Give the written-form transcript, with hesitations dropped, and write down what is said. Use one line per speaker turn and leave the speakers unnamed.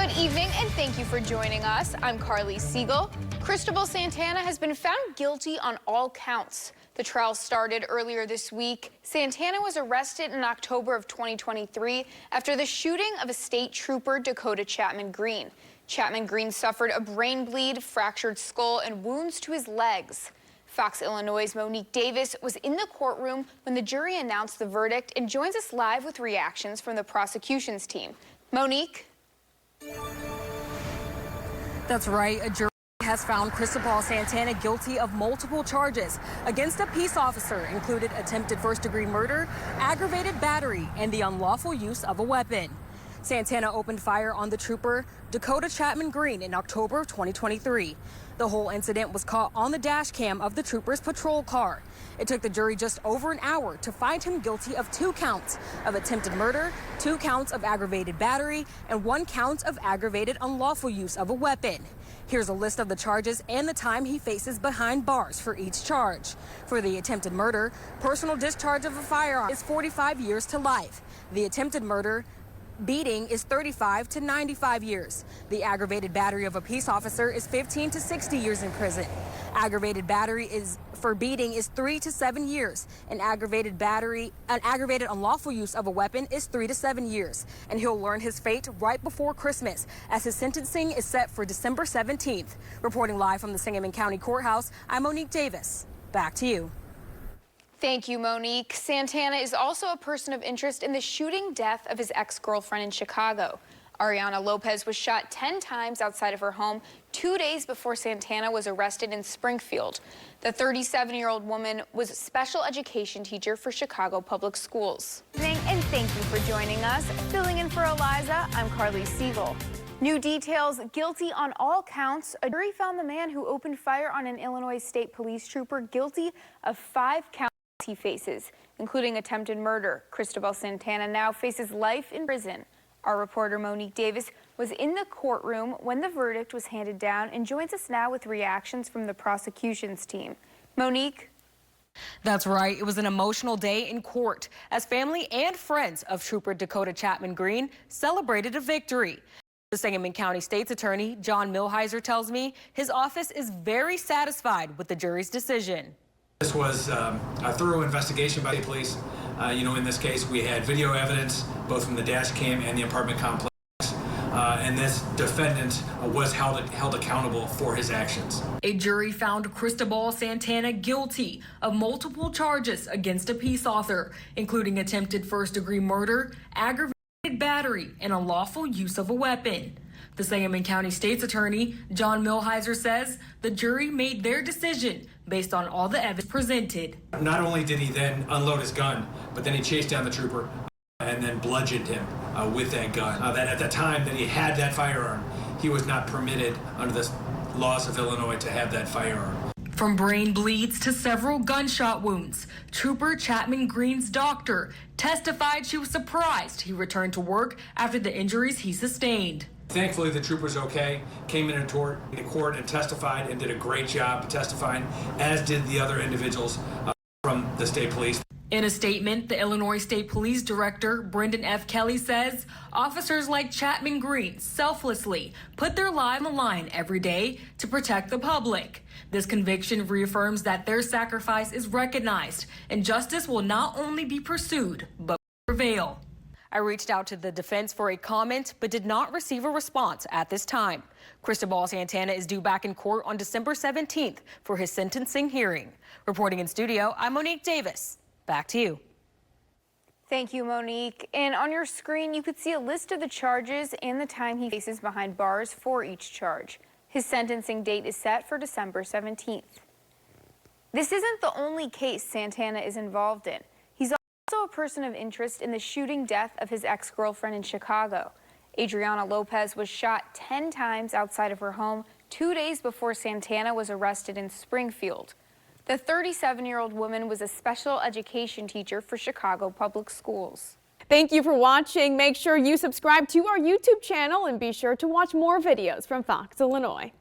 Good evening and thank you for joining us. I'm Carly Siegel. Cristobal Santana has been found guilty on all counts. The trial started earlier this week. Santana was arrested in October of 2023 after the shooting of a state trooper, Dakota Chapman Green. Chapman Green suffered a brain bleed, fractured skull, and wounds to his legs. Fox Illinois' Monique Davis was in the courtroom when the jury announced the verdict and joins us live with reactions from the prosecution's team. Monique?
That's right. A jury has found Cristobal Santana guilty of multiple charges against a peace officer, included attempted first-degree murder, aggravated battery, and the unlawful use of a weapon. Santana opened fire on the trooper, Dakota Chapman Green, in October of 2023. The whole incident was caught on the dash cam of the trooper's patrol car. It took the jury just over an hour to find him guilty of 2 counts of attempted murder, 2 counts of aggravated battery, and 1 count of aggravated unlawful use of a weapon. Here's a list of the charges and the time he faces behind bars for each charge. For the attempted murder, personal discharge of a firearm is 45 years to life. The attempted murder, beating, is 35 to 95 years. The aggravated battery of a peace officer is 15 to 60 years in prison. Aggravated battery for beating is 3 to 7 years. An aggravated unlawful use of a weapon is 3 to 7 years. And he'll learn his fate right before Christmas, as his sentencing is set for December 17th. Reporting live from the Sangamon County Courthouse, I'm Monique Davis. Back to you.
Thank you, Monique. Santana is also a person of interest in the shooting death of his ex-girlfriend in Chicago. Ariana Lopez was shot 10 times outside of her home 2 days before Santana was arrested in Springfield. The 37-year-old woman was a special education teacher for Chicago Public Schools. And thank you for joining us. Filling in for Eliza, I'm Carly Siegel. New details: guilty on all counts. A jury found the man who opened fire on an Illinois State Police trooper guilty of 5 counts he faces, including attempted murder. Cristobal Santana now faces life in prison. Our reporter Monique Davis was in the courtroom when the verdict was handed down and joins us now with reactions from the prosecution's team. Monique?
That's right. It was an emotional day in court as family and friends of Trooper Dakota Chapman Green celebrated a victory. The Sangamon County State's Attorney, John Milhiser, tells me his office is very satisfied with the jury's decision.
This was a thorough investigation by the police. In this case, we had video evidence, both from the dash cam and the apartment complex. And this defendant was held accountable for his actions.
A jury found Cristobal Santana guilty of multiple charges against a peace officer, including attempted first-degree murder, aggravated battery, and unlawful use of a weapon. The Sangamon County State's Attorney, John Milhiser, says the jury made their decision based on all the evidence presented.
Not only did he then unload his gun, but then he chased down the trooper and then bludgeoned him with that gun. That at the time that he had that firearm, he was not permitted under the laws of Illinois to have that firearm.
From brain bleeds to several gunshot wounds, Trooper Chapman Green's doctor testified she was surprised he returned to work after the injuries he sustained.
Thankfully, the trooper's okay, came into court and testified and did a great job testifying, as did the other individuals from the state police.
In a statement, the Illinois State Police Director, Brendan F. Kelly, says officers like Chapman Green selflessly put their lives on the line every day to protect the public. This conviction reaffirms that their sacrifice is recognized and justice will not only be pursued, but prevail. I reached out to the defense for a comment, but did not receive a response at this time. Cristobal Santana is due back in court on December 17th for his sentencing hearing. Reporting in studio, I'm Monique Davis. Back to you.
Thank you, Monique. And on your screen, you could see a list of the charges and the time he faces behind bars for each charge. His sentencing date is set for December 17th. This isn't the only case Santana is involved in. He's also a person of interest in the shooting death of his ex-girlfriend in Chicago. Ariana Lopez was shot 10 times outside of her home 2 days before Santana was arrested in Springfield. The 37-year-old woman was a special education teacher for Chicago Public Schools.
Thank you for watching. Make sure you subscribe to our YouTube channel and be sure to watch more videos from Fox Illinois.